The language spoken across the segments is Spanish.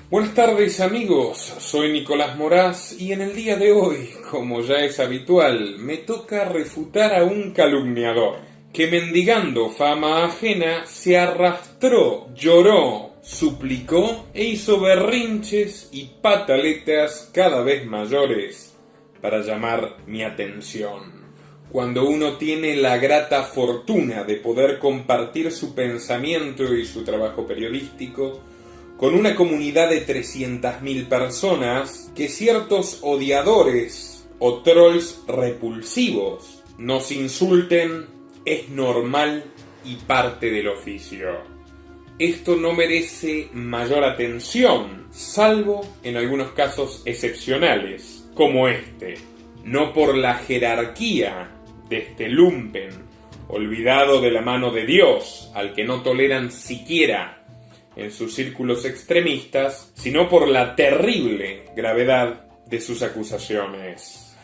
Buenas tardes amigos, soy Nicolás Moraz y en el día de hoy, como ya es habitual, me toca refutar a un calumniador que mendigando fama ajena se arrastró, lloró, suplicó e hizo berrinches y pataletas cada vez mayores para llamar mi atención. Cuando uno tiene la grata fortuna de poder compartir su pensamiento y su trabajo periodístico con una comunidad de 300.000 personas, que ciertos odiadores o trolls repulsivos nos insulten es normal y parte del oficio. Esto no merece mayor atención, salvo en algunos casos excepcionales, como este. No por la jerarquía de este lumpen, olvidado de la mano de Dios, al que no toleran siquiera en sus círculos extremistas, sino por la terrible gravedad de sus acusaciones.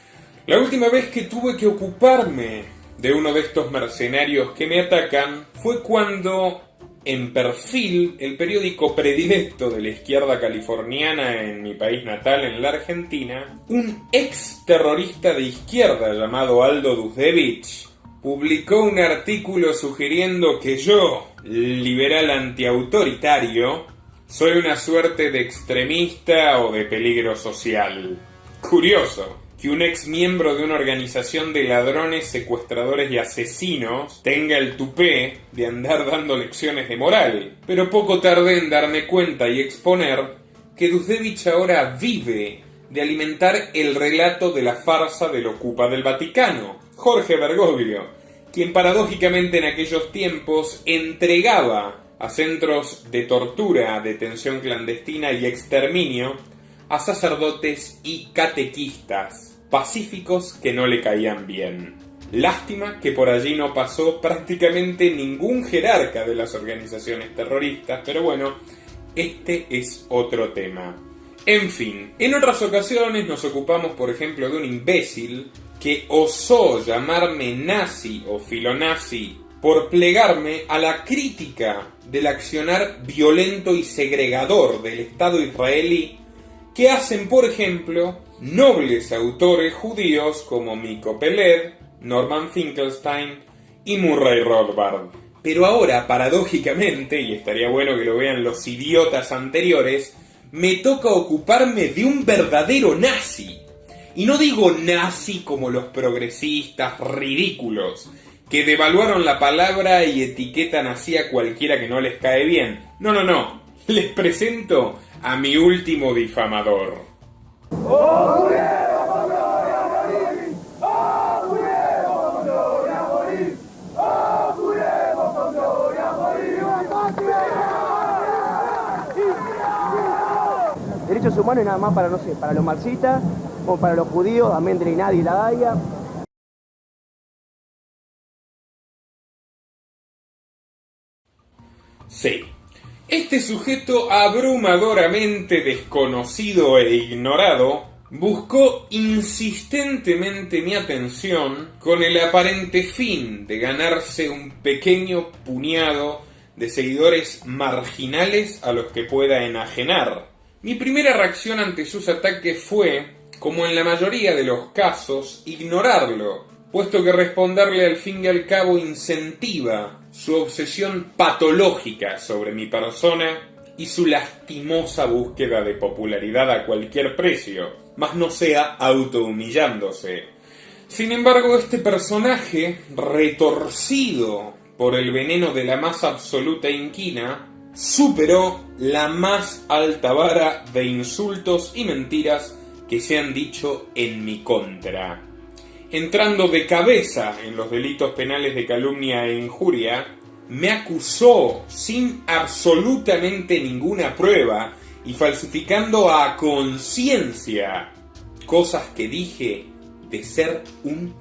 La última vez que tuve que ocuparme de uno de estos mercenarios que me atacan fue cuando, en Perfil, el periódico predilecto de la izquierda californiana en mi país natal, en la Argentina, un ex terrorista de izquierda llamado Aldo Duzevich publicó un artículo sugiriendo que yo, liberal antiautoritario, soy una suerte de extremista o de peligro social. Curioso que un ex miembro de una organización de ladrones, secuestradores y asesinos tenga el tupé de andar dando lecciones de moral, pero poco tardé en darme cuenta y exponer que Duzevich ahora vive de alimentar el relato de la farsa del ocupa del Vaticano, Jorge Bergoglio, quien paradójicamente en aquellos tiempos entregaba a centros de tortura, detención clandestina y exterminio a sacerdotes y catequistas pacíficos que no le caían bien. Lástima que por allí no pasó prácticamente ningún jerarca de las organizaciones terroristas, pero bueno, este es otro tema. En fin, en otras ocasiones nos ocupamos, por ejemplo, de un imbécil que osó llamarme nazi o filonazi por plegarme a la crítica del accionar violento y segregador del Estado israelí que hacen, por ejemplo, nobles autores judíos como Miko Peled, Norman Finkelstein y Murray Rothbard. Pero ahora, paradójicamente, y estaría bueno que lo vean los idiotas anteriores, me toca ocuparme de un verdadero nazi. Y no digo nazi como los progresistas ridículos, que devaluaron la palabra y etiquetan así a cualquiera que no les cae bien. No. Les presento a mi último difamador. Derechos humanos y nada más para, no sé, para los marxistas, como para los judíos, amén de Nadie y la Haya. Sí, este sujeto abrumadoramente desconocido e ignorado buscó insistentemente mi atención con el aparente fin de ganarse un pequeño puñado de seguidores marginales a los que pueda enajenar. Mi primera reacción ante sus ataques fue, como en la mayoría de los casos, ignorarlo, puesto que responderle al fin y al cabo incentiva su obsesión patológica sobre mi persona y su lastimosa búsqueda de popularidad a cualquier precio, mas no sea autohumillándose. Sin embargo, este personaje, retorcido por el veneno de la más absoluta inquina, superó la más alta vara de insultos y mentiras que se han dicho en mi contra. Entrando de cabeza en los delitos penales de calumnia e injuria, me acusó sin absolutamente ninguna prueba y falsificando a conciencia cosas que dije de ser un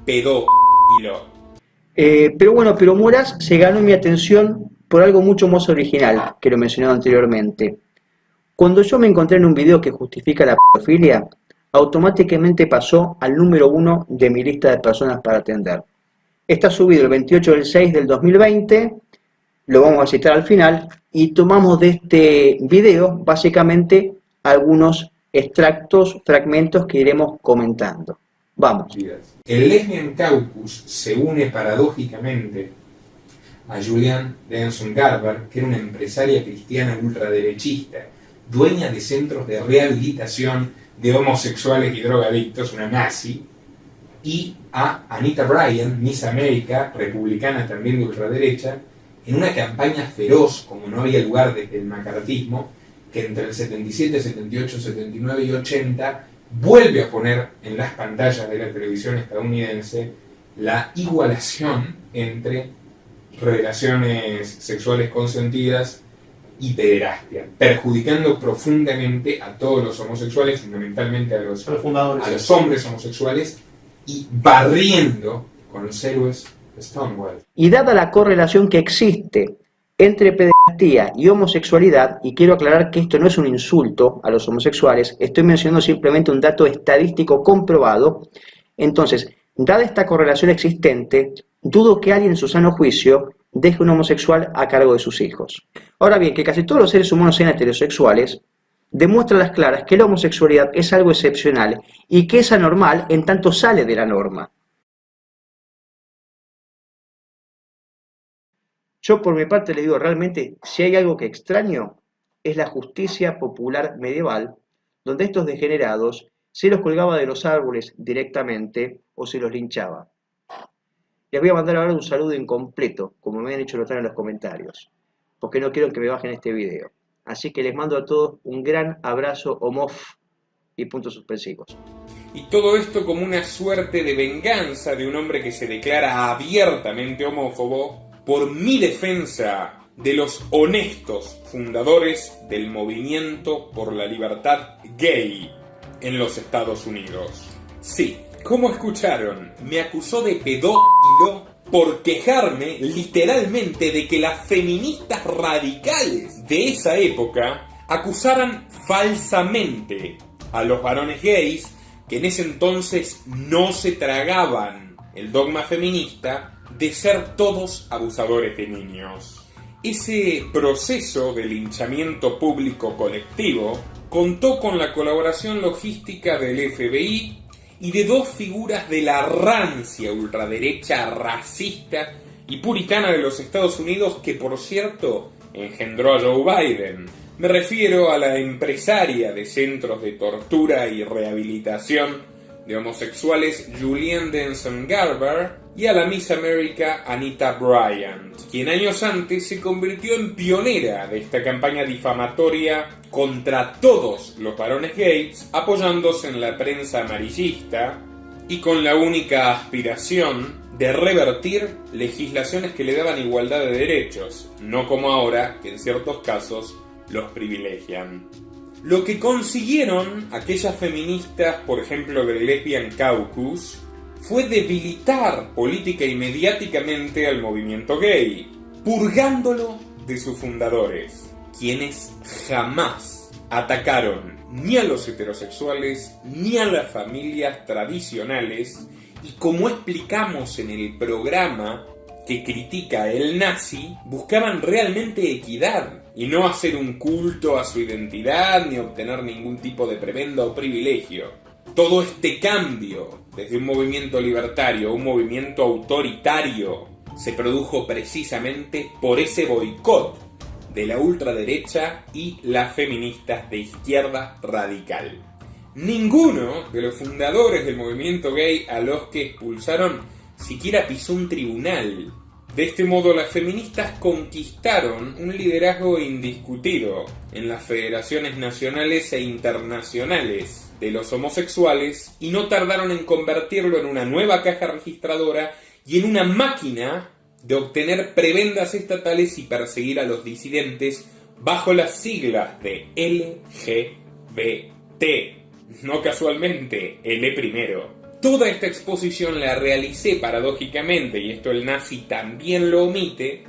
pedófilo. Pero Moraz se ganó mi atención por algo mucho más original que lo mencionado anteriormente. Cuando yo me encontré en un video que justifica la pedofilia, automáticamente pasó al número 1 de mi lista de personas para atender. Está subido el 28 del 6 del 2020, lo vamos a citar al final, y tomamos de este video básicamente algunos extractos, fragmentos que iremos comentando. Vamos. El Lesbian Caucus se une paradójicamente a Julianne Denson Garber, que era una empresaria cristiana ultraderechista, dueña de centros de rehabilitación de homosexuales y drogadictos, una nazi, y a Anita Bryant, Miss América, republicana también de ultraderecha, en una campaña feroz, como no había lugar desde el macartismo, que entre el 77, 78, 79 y 80 vuelve a poner en las pantallas de la televisión estadounidense la igualación entre relaciones sexuales consentidas y pederastia, perjudicando profundamente a todos los homosexuales, fundamentalmente a los hombres homosexuales, y barriendo con los héroes de Stonewall. Y dada la correlación que existe entre pederastía y homosexualidad, y quiero aclarar que esto no es un insulto a los homosexuales, estoy mencionando simplemente un dato estadístico comprobado, entonces, dada esta correlación existente, dudo que alguien en su sano juicio deje un homosexual a cargo de sus hijos. Ahora bien, que casi todos los seres humanos sean heterosexuales, demuestra a las claras que la homosexualidad es algo excepcional y que es anormal en tanto sale de la norma. Yo por mi parte le digo, realmente, si hay algo que extraño, es la justicia popular medieval, donde estos degenerados se los colgaba de los árboles directamente o se los linchaba. Les voy a mandar ahora un saludo incompleto, como me han hecho notar en los comentarios, porque no quiero que me bajen este video. Así que les mando a todos un gran abrazo homof y puntos suspensivos. Y todo esto como una suerte de venganza de un hombre que se declara abiertamente homófobo por mi defensa de los honestos fundadores del movimiento por la libertad gay en los Estados Unidos. Sí, como escucharon, me acusó de pedófilo por quejarme literalmente de que las feministas radicales de esa época acusaran falsamente a los varones gays que en ese entonces no se tragaban el dogma feminista de ser todos abusadores de niños. Ese proceso de linchamiento público colectivo contó con la colaboración logística del FBI y de dos figuras de la rancia ultraderecha racista y puritana de los Estados Unidos que, por cierto, engendró a Joe Biden. Me refiero a la empresaria de centros de tortura y rehabilitación de homosexuales Julianne Denson Garber y a la Miss América Anita Bryant, quien años antes se convirtió en pionera de esta campaña difamatoria contra todos los varones gays, apoyándose en la prensa amarillista y con la única aspiración de revertir legislaciones que le daban igualdad de derechos, no como ahora, que en ciertos casos los privilegian. Lo que consiguieron aquellas feministas, por ejemplo del Lesbian Caucus, fue debilitar política y mediáticamente al movimiento gay, purgándolo de sus fundadores, quienes jamás atacaron ni a los heterosexuales ni a las familias tradicionales, y como explicamos en el programa que critica el nazi, buscaban realmente equidad y no hacer un culto a su identidad ni obtener ningún tipo de prebenda o privilegio. Todo este cambio, desde un movimiento libertario a un movimiento autoritario, se produjo precisamente por ese boicot de la ultraderecha y las feministas de izquierda radical. Ninguno de los fundadores del movimiento gay a los que expulsaron siquiera pisó un tribunal. De este modo, las feministas conquistaron un liderazgo indiscutido en las federaciones nacionales e internacionales de los homosexuales y no tardaron en convertirlo en una nueva caja registradora y en una máquina de obtener prebendas estatales y perseguir a los disidentes bajo las siglas de LGBT, no casualmente L primero. Toda esta exposición la realicé paradójicamente, y esto el nazi también lo omite,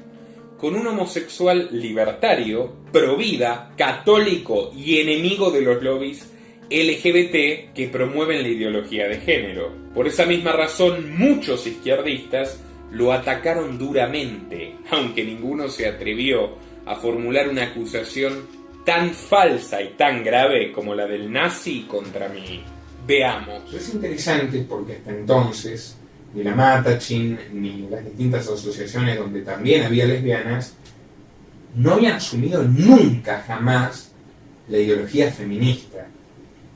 con un homosexual libertario, provida, católico y enemigo de los lobbies LGBT que promueven la ideología de género. Por esa misma razón, muchos izquierdistas lo atacaron duramente, aunque ninguno se atrevió a formular una acusación tan falsa y tan grave como la del nazi contra mí. Veamos. Es interesante porque hasta entonces ni la Matachin ni las distintas asociaciones donde también había lesbianas no habían asumido nunca jamás la ideología feminista.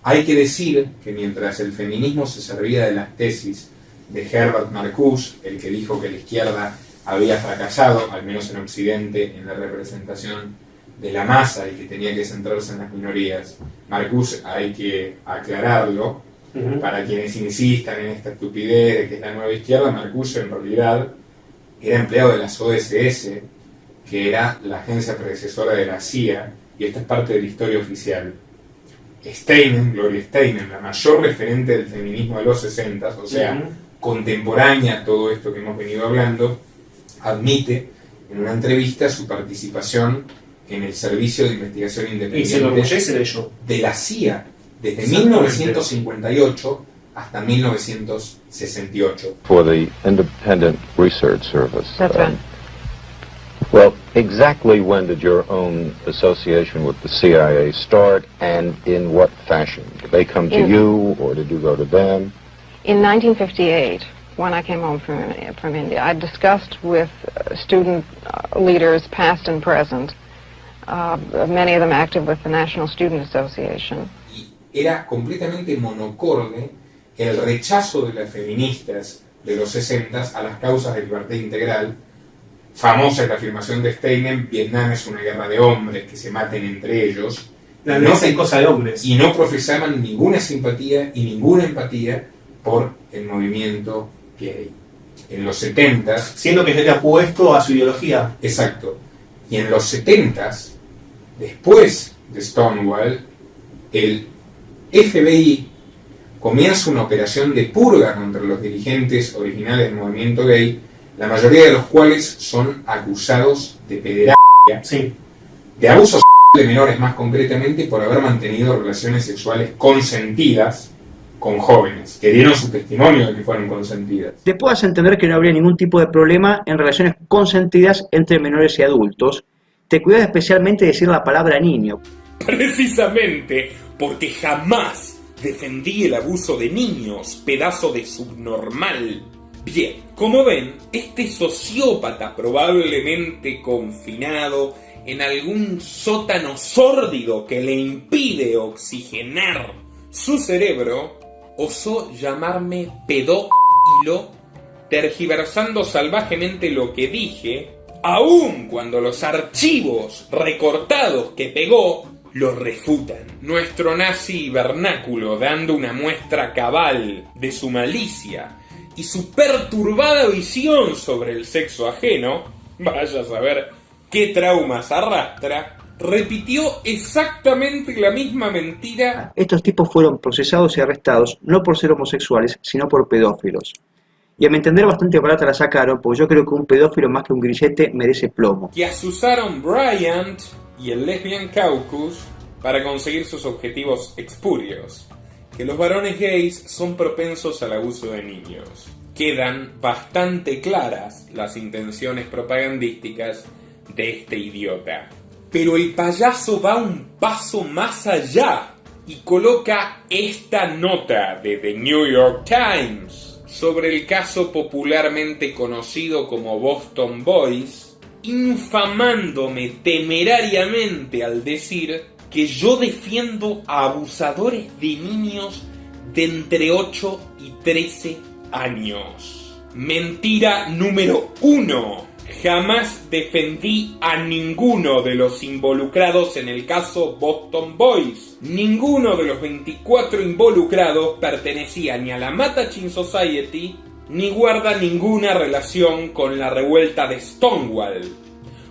Hay que decir que mientras el feminismo se servía de las tesis de Herbert Marcuse, el que dijo que la izquierda había fracasado, al menos en Occidente, en la representación de la masa y que tenía que centrarse en las minorías. Marcuse, hay que aclararlo, para quienes insistan en esta estupidez de que es la nueva izquierda, Marcuse en realidad era empleado de las OSS, que era la agencia predecesora de la CIA, y esta es parte de la historia oficial. Steinem, Gloria Steinem, la mayor referente del feminismo de los 60, o sea, contemporánea a todo esto que hemos venido hablando, admite en una entrevista su participación en el Servicio de Investigación Independiente de la CIA, desde 1958 hasta 1968. For the Independent Research Service. That's right. Well, exactly when did your own association with the CIA start, and in what fashion? Did they come to you, or did you go to them? In 1958, when I came home from India, I discussed with student leaders, past and present, many of them active with the National Student Association. Era completamente monocorde el rechazo de las feministas de los 60 a las causas de libertad integral. Famosa es la afirmación de Steinem: Vietnam es una guerra de hombres, que se maten entre ellos. La violencia es cosa de hombres. Y no profesaban ninguna simpatía y ninguna empatía por el movimiento gay. En los 70s... Siendo que era opuesto a su ideología. Exacto. Y en los 70s, después de Stonewall, el FBI comienza una operación de purga contra los dirigentes originales del movimiento gay, la mayoría de los cuales son acusados de pederastia, sí, de abuso de menores más concretamente, por haber mantenido relaciones sexuales consentidas con jóvenes, que dieron su testimonio de que fueron consentidas. Te puedas entender que no habría ningún tipo de problema en relaciones consentidas entre menores y adultos. Te cuidas especialmente de decir la palabra niño. Precisamente porque jamás defendí el abuso de niños, pedazo de subnormal. Bien, como ven, este sociópata probablemente confinado en algún sótano sórdido que le impide oxigenar su cerebro, osó llamarme pedófilo, tergiversando salvajemente lo que dije, aun cuando los archivos recortados que pegó lo refutan. Nuestro nazi vernáculo, dando una muestra cabal de su malicia y su perturbada visión sobre el sexo ajeno, vaya a saber qué traumas arrastra, repitió exactamente la misma mentira. Estos tipos fueron procesados y arrestados no por ser homosexuales, sino por pedófilos. Y a mi entender bastante barata la sacaron, porque yo creo que un pedófilo más que un grillete merece plomo. Que asusaron Bryant y el Lesbian Caucus para conseguir sus objetivos expurios, que los varones gays son propensos al abuso de niños. Quedan bastante claras las intenciones propagandísticas de este idiota. Pero el payaso va un paso más allá y coloca esta nota de The New York Times sobre el caso popularmente conocido como Boston Boys, infamándome temerariamente al decir que yo defiendo a abusadores de niños de entre 8 y 13 años. Mentira número 1. Jamás defendí a ninguno de los involucrados en el caso Boston Boys. Ninguno de los 24 involucrados pertenecía ni a la Mattachine Society ni guarda ninguna relación con la revuelta de Stonewall.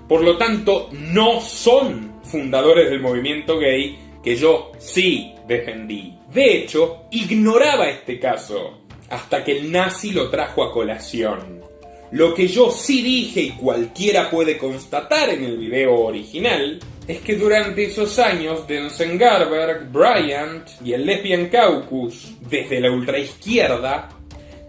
Por lo tanto, no son fundadores del movimiento gay que yo sí defendí. De hecho, ignoraba este caso hasta que el nazi lo trajo a colación. Lo que yo sí dije, y cualquiera puede constatar en el video original, es que durante esos años Denzengarberg, Bryant y el Lesbian Caucus, desde la ultraizquierda,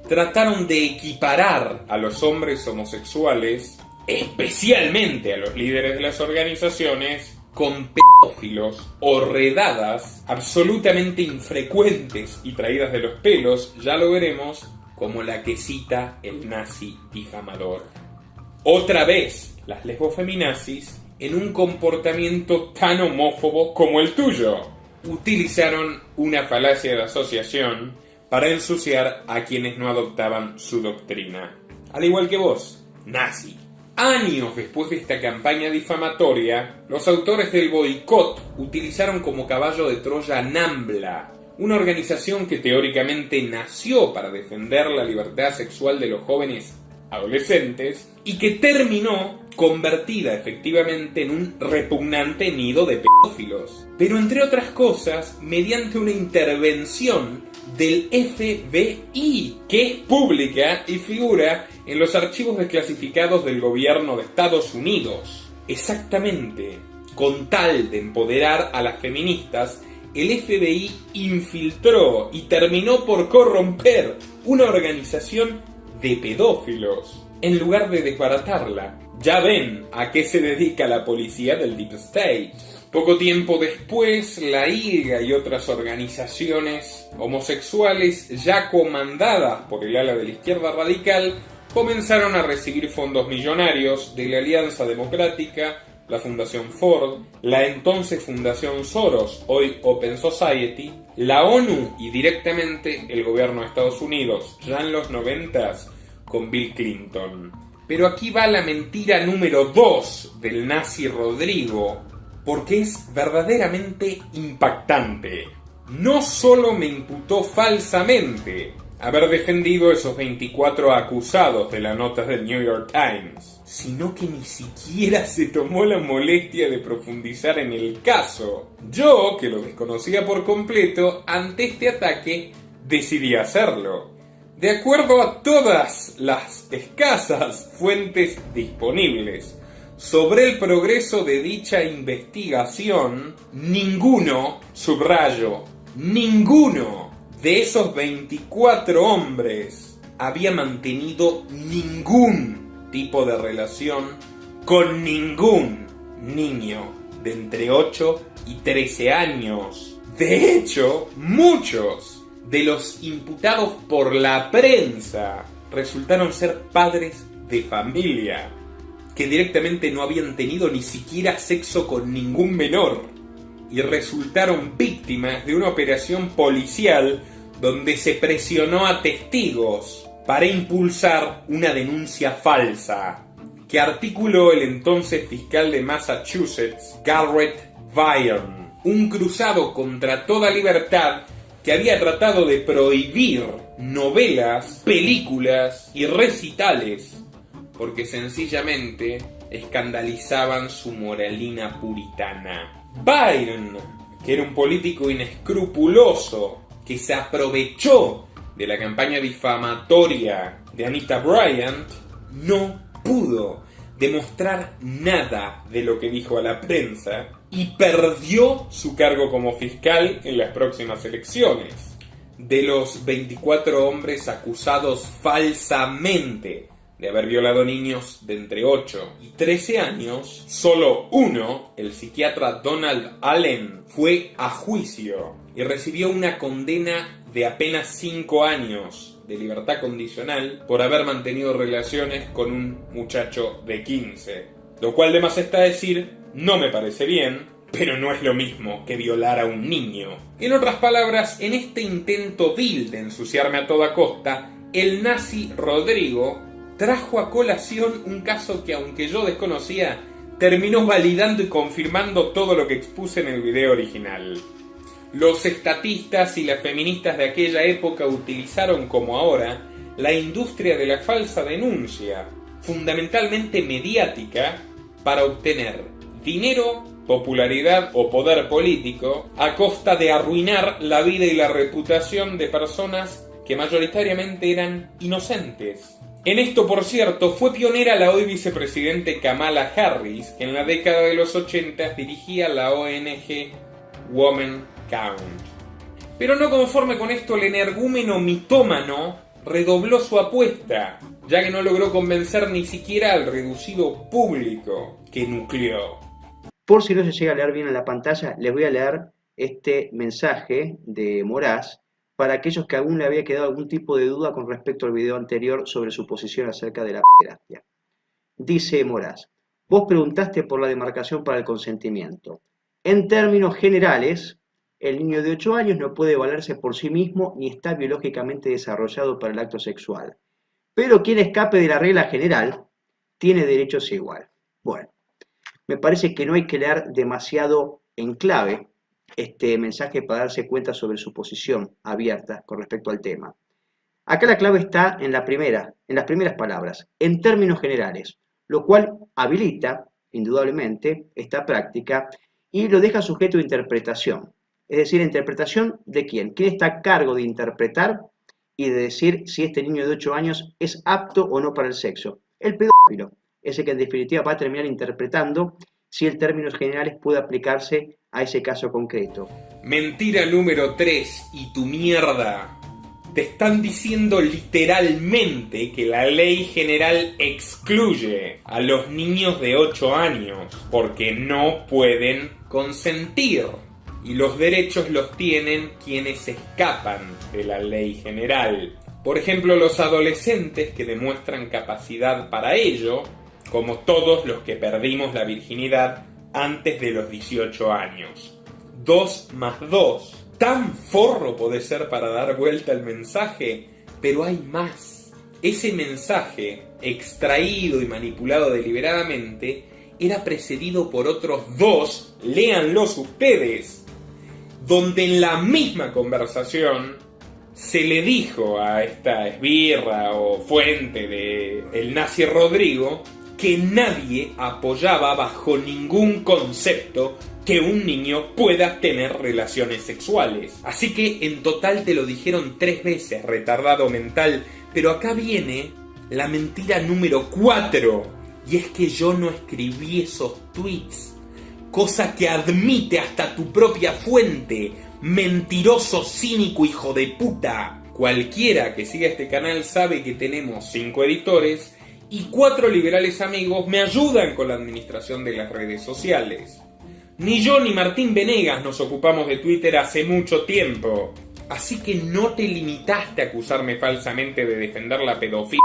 trataron de equiparar a los hombres homosexuales especialmente a los líderes de las organizaciones, con pedófilos o redadas absolutamente infrecuentes y traídas de los pelos, ya lo veremos, como la que cita el nazi difamador. Otra vez, las lesbofeminazis, en un comportamiento tan homófobo como el tuyo, utilizaron una falacia de asociación para ensuciar a quienes no adoptaban su doctrina. Al igual que vos, nazi. Años después de esta campaña difamatoria, los autores del boicot utilizaron como caballo de Troya NAMBLA, una organización que teóricamente nació para defender la libertad sexual de los jóvenes adolescentes y que terminó convertida efectivamente en un repugnante nido de pedófilos. Pero entre otras cosas, mediante una intervención del FBI, que es pública y figura en los archivos desclasificados del gobierno de Estados Unidos. Exactamente, con tal de empoderar a las feministas, el FBI infiltró y terminó por corromper una organización de pedófilos, en lugar de desbaratarla. Ya ven a qué se dedica la policía del Deep State. Poco tiempo después, la ILGA y otras organizaciones homosexuales, ya comandadas por el ala de la izquierda radical, comenzaron a recibir fondos millonarios de la Alianza Democrática, la Fundación Ford, la entonces Fundación Soros, hoy Open Society, la ONU y directamente el gobierno de Estados Unidos, ya en los 90s, con Bill Clinton. Pero aquí va la mentira número 2 del nazi Rodrigo, porque es verdaderamente impactante. No solo me imputó falsamente haber defendido esos 24 acusados de las notas del New York Times, sino que ni siquiera se tomó la molestia de profundizar en el caso. Yo, que lo desconocía por completo, ante este ataque decidí hacerlo. De acuerdo a todas las escasas fuentes disponibles sobre el progreso de dicha investigación, ninguno, subrayo, ninguno de esos 24 hombres había mantenido ningún tipo de relación con ningún niño de entre 8 y 13 años. De hecho, muchos de los imputados por la prensa resultaron ser padres de familia, que directamente no habían tenido ni siquiera sexo con ningún menor, y resultaron víctimas de una operación policial donde se presionó a testigos para impulsar una denuncia falsa, que articuló el entonces fiscal de Massachusetts, Garrett Byrne, un cruzado contra toda libertad que había tratado de prohibir novelas, películas y recitales porque sencillamente escandalizaban su moralina puritana. Byrne, que era un político inescrupuloso que se aprovechó de la campaña difamatoria de Anita Bryant, no pudo demostrar nada de lo que dijo a la prensa y perdió su cargo como fiscal en las próximas elecciones. De los 24 hombres acusados falsamente de haber violado niños de entre 8 y 13 años, solo uno, el psiquiatra Donald Allen, fue a juicio y recibió una condena de apenas 5 años de libertad condicional por haber mantenido relaciones con un muchacho de 15. Lo cual de más está decir, no me parece bien, pero no es lo mismo que violar a un niño. En otras palabras, en este intento vil de ensuciarme a toda costa, el nazi Rodrigo trajo a colación un caso que, aunque yo desconocía, terminó validando y confirmando todo lo que expuse en el video original. Los estatistas y las feministas de aquella época utilizaron, como ahora, la industria de la falsa denuncia, fundamentalmente mediática, para obtener dinero, popularidad o poder político a costa de arruinar la vida y la reputación de personas que mayoritariamente eran inocentes. En esto, por cierto, fue pionera la hoy vicepresidente Kamala Harris, que en la década de los 80 dirigía la ONG Women Count. Pero no conforme con esto, el energúmeno mitómano redobló su apuesta, ya que no logró convencer ni siquiera al reducido público que nucleó. Por si no se llega a leer bien en la pantalla, les voy a leer este mensaje de Moraz para aquellos que aún le había quedado algún tipo de duda con respecto al video anterior sobre su posición acerca de la pederastia. Dice Moraz: vos preguntaste por la demarcación para el consentimiento. En términos generales, el niño de 8 años no puede valerse por sí mismo ni está biológicamente desarrollado para el acto sexual. Pero quien escape de la regla general tiene derechos igual. Bueno, me parece que no hay que leer demasiado en clave este mensaje para darse cuenta sobre su posición abierta con respecto al tema. Acá la clave está en las primeras palabras, en términos generales, lo cual habilita, indudablemente, esta práctica y lo deja sujeto a interpretación. Es decir, ¿interpretación de quién? ¿Quién está a cargo de interpretar y de decir si este niño de 8 años es apto o no para el sexo? El pedófilo, ese que en definitiva va a terminar interpretando si en términos generales puede aplicarse a ese caso concreto. Mentira número 3 y tu mierda. Te están diciendo literalmente que la ley general excluye a los niños de 8 años porque no pueden consentir. Y los derechos los tienen quienes escapan de la ley general. Por ejemplo, los adolescentes que demuestran capacidad para ello, como todos los que perdimos la virginidad antes de los 18 años. 2 más 2. Tan forro puede ser para dar vuelta el mensaje, pero hay más. Ese mensaje, extraído y manipulado deliberadamente, era precedido por otros 2, léanlos ustedes, donde en la misma conversación se le dijo a esta esbirra o fuente de el nazi Rodrigo que nadie apoyaba bajo ningún concepto que un niño pueda tener relaciones sexuales. Así que en total te lo dijeron 3 veces, retardado mental. Pero acá viene la mentira número 4. Y es que yo no escribí esos tweets. Cosa que admite hasta tu propia fuente. Mentiroso, cínico, hijo de puta. Cualquiera que siga este canal sabe que tenemos 5 editores y 4 liberales amigos me ayudan con la administración de las redes sociales. Ni yo ni Martín Venegas nos ocupamos de Twitter hace mucho tiempo. Así que no te limitaste a acusarme falsamente de defender la pedofilia,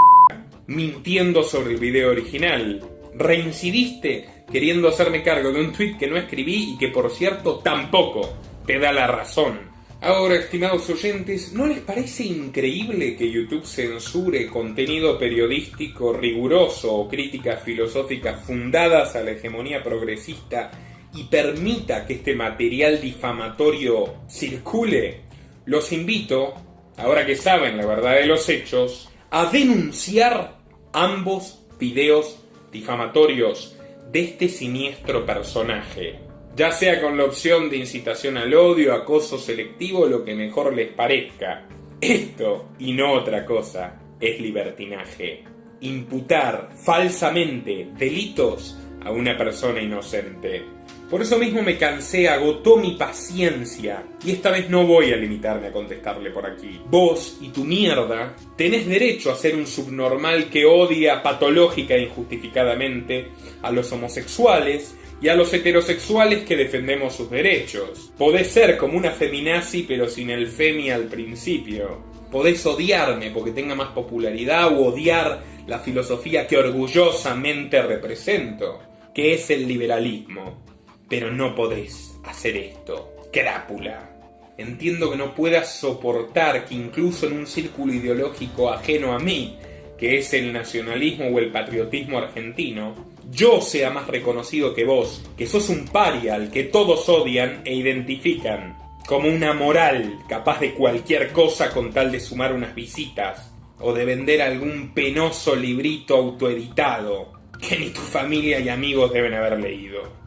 mintiendo sobre el video original. Reincidiste queriendo hacerme cargo de un tweet que no escribí y que, por cierto, tampoco te da la razón. Ahora, estimados oyentes, ¿no les parece increíble que YouTube censure contenido periodístico riguroso o críticas filosóficas fundadas a la hegemonía progresista y permita que este material difamatorio circule? Los invito, ahora que saben la verdad de los hechos, a denunciar ambos videos difamatorios de este siniestro personaje. Ya sea con la opción de incitación al odio, acoso selectivo, lo que mejor les parezca. Esto, y no otra cosa, es libertinaje. Imputar falsamente delitos a una persona inocente. Por eso mismo me cansé, agotó mi paciencia. Y esta vez no voy a limitarme a contestarle por aquí. Vos y tu mierda tenés derecho a ser un subnormal que odia patológica e injustificadamente a los homosexuales y a los heterosexuales que defendemos sus derechos. Podés ser como una feminazi pero sin el femi al principio. Podés odiarme porque tenga más popularidad o odiar la filosofía que orgullosamente represento, que es el liberalismo. Pero no podés hacer esto, crápula. Entiendo que no puedas soportar que incluso en un círculo ideológico ajeno a mí, que es el nacionalismo o el patriotismo argentino, yo sea más reconocido que vos, que sos un paria al que todos odian e identifican como una moral capaz de cualquier cosa con tal de sumar unas visitas o de vender algún penoso librito autoeditado que ni tu familia y amigos deben haber leído.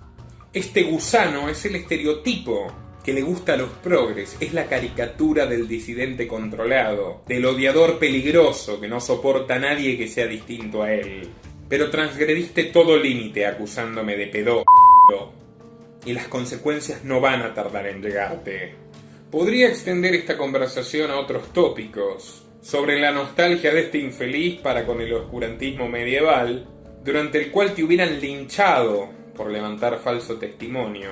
Este gusano es el estereotipo que le gusta a los progres, es la caricatura del disidente controlado, del odiador peligroso que no soporta a nadie que sea distinto a él. Pero transgrediste todo límite acusándome de pedófilo, y las consecuencias no van a tardar en llegarte. Podría extender esta conversación a otros tópicos, sobre la nostalgia de este infeliz para con el oscurantismo medieval, durante el cual te hubieran linchado por levantar falso testimonio.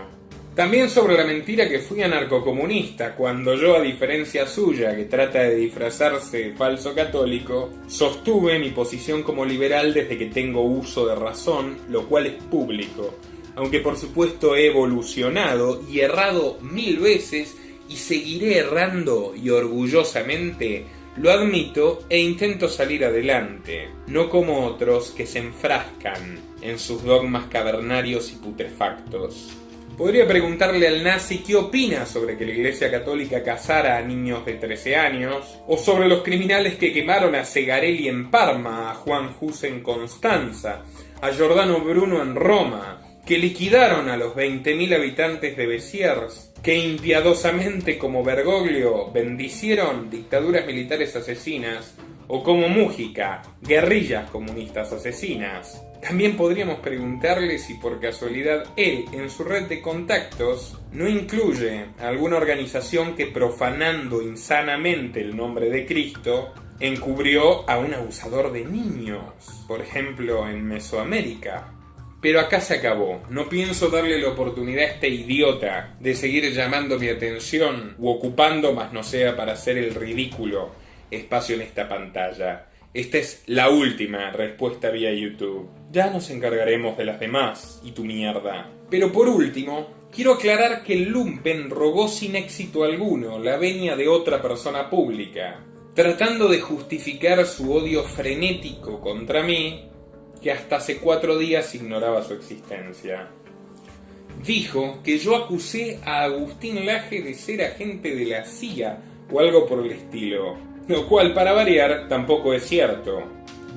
También sobre la mentira que fui anarcocomunista, cuando yo, a diferencia suya, que trata de disfrazarse de falso católico, sostuve mi posición como liberal desde que tengo uso de razón, lo cual es público, aunque por supuesto he evolucionado y errado 1000 veces y seguiré errando y orgullosamente lo admito e intento salir adelante, no como otros que se enfrascan en sus dogmas cavernarios y putrefactos. Podría preguntarle al nazi qué opina sobre que la Iglesia Católica casara a niños de 13 años, o sobre los criminales que quemaron a Segarelli en Parma, a Juan Hus en Constanza, a Giordano Bruno en Roma, que liquidaron a los 20.000 habitantes de Béziers, que impiadosamente como Bergoglio bendicieron dictaduras militares asesinas, o como Mújica, guerrillas comunistas asesinas. También podríamos preguntarle si por casualidad él, en su red de contactos, no incluye alguna organización que, profanando insanamente el nombre de Cristo, encubrió a un abusador de niños, por ejemplo en Mesoamérica. Pero acá se acabó. No pienso darle la oportunidad a este idiota de seguir llamando mi atención u ocupando, más no sea para hacer el ridículo, espacio en esta pantalla. Esta es la última respuesta vía YouTube. Ya nos encargaremos de las demás y tu mierda. Pero por último, quiero aclarar que el lumpen rogó sin éxito alguno la venia de otra persona pública, tratando de justificar su odio frenético contra mí, que hasta hace 4 días ignoraba su existencia. Dijo que yo acusé a Agustín Laje de ser agente de la CIA o algo por el estilo, lo cual, para variar, tampoco es cierto.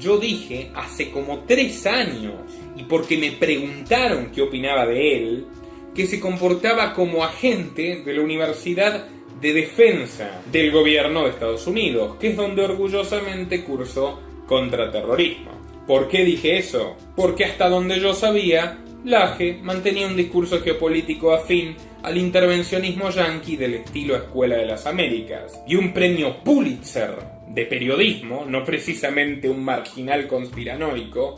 Yo dije hace como 3 años, y porque me preguntaron qué opinaba de él, que se comportaba como agente de la Universidad de Defensa del gobierno de Estados Unidos, que es donde orgullosamente cursó contraterrorismo. ¿Por qué dije eso? Porque hasta donde yo sabía, Laje mantenía un discurso geopolítico afín al intervencionismo yanqui del estilo Escuela de las Américas, y un premio Pulitzer de periodismo, no precisamente un marginal conspiranoico,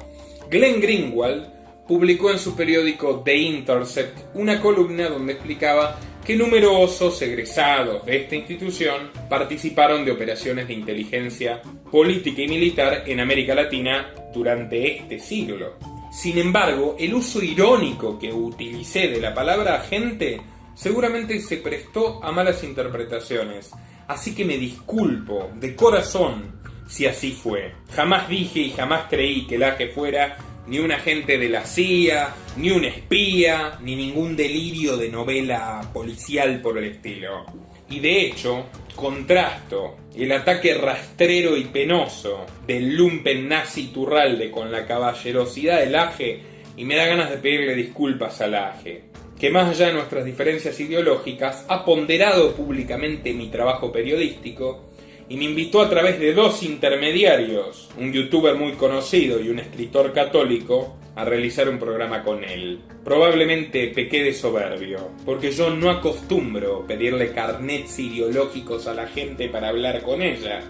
Glenn Greenwald publicó en su periódico The Intercept una columna donde explicaba que numerosos egresados de esta institución participaron de operaciones de inteligencia política y militar en América Latina durante este siglo. Sin embargo, el uso irónico que utilicé de la palabra agente seguramente se prestó a malas interpretaciones, así que me disculpo de corazón si así fue. Jamás dije y jamás creí que Laje fuera ni un agente de la CIA, ni un espía, ni ningún delirio de novela policial por el estilo. Y de hecho, contrasto el ataque rastrero y penoso del lumpen nazi Turralde con la caballerosidad del Laje, y me da ganas de pedirle disculpas al Laje, que más allá de nuestras diferencias ideológicas, ha ponderado públicamente mi trabajo periodístico y me invitó a través de 2 intermediarios, un youtuber muy conocido y un escritor católico, a realizar un programa con él. Probablemente pequé de soberbio, porque yo no acostumbro pedirle carnets ideológicos a la gente para hablar con ella,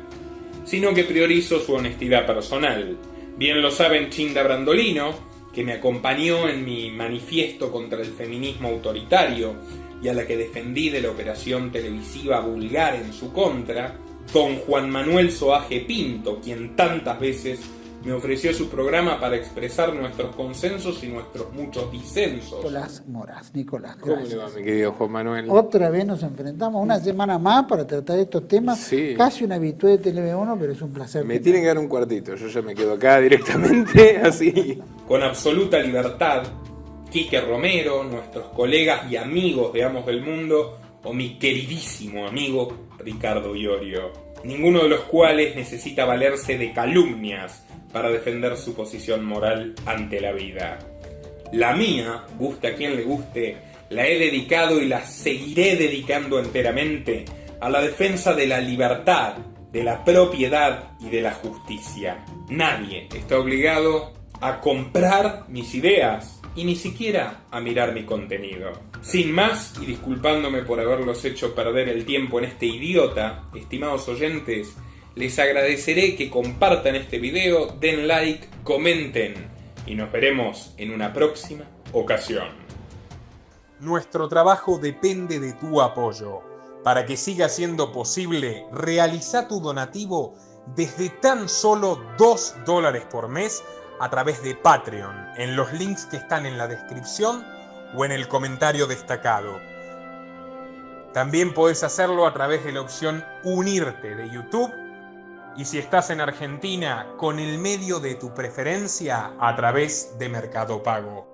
sino que priorizo su honestidad personal. Bien lo saben Chinda Brandolino, que me acompañó en mi manifiesto contra el feminismo autoritario y a la que defendí de la operación televisiva vulgar en su contra, don Juan Manuel Soaje Pinto, quien tantas veces me ofreció su programa para expresar nuestros consensos y nuestros muchos disensos. Nicolás Moraz. Nicolás, ¿Cómo gracias. le va, mi querido Juan Manuel? Otra vez nos enfrentamos una semana más para tratar de estos temas. Sí. Casi un habitué de TV1, pero es un placer. Me tienen que dar un cuartito, yo ya me quedo acá directamente, así. Con absoluta libertad, Quique Romero, nuestros colegas y amigos de Amos del Mundo, o mi queridísimo amigo Ricardo Iorio, ninguno de los cuales necesita valerse de calumnias para defender su posición moral ante la vida. La mía, guste a quien le guste, la he dedicado y la seguiré dedicando enteramente a la defensa de la libertad, de la propiedad y de la justicia. Nadie está obligado a comprar mis ideas y ni siquiera a mirar mi contenido. Sin más, y disculpándome por haberlos hecho perder el tiempo en este idiota, estimados oyentes, Les agradeceré que compartan este video, den like, comenten y nos veremos en una próxima ocasión. Nuestro trabajo depende de tu apoyo. Para que siga siendo posible, realiza tu donativo desde tan solo $2 por mes a través de Patreon, en los links que están en la descripción o en el comentario destacado. También podés hacerlo a través de la opción Unirte de YouTube, y si estás en Argentina, con el medio de tu preferencia a través de Mercado Pago.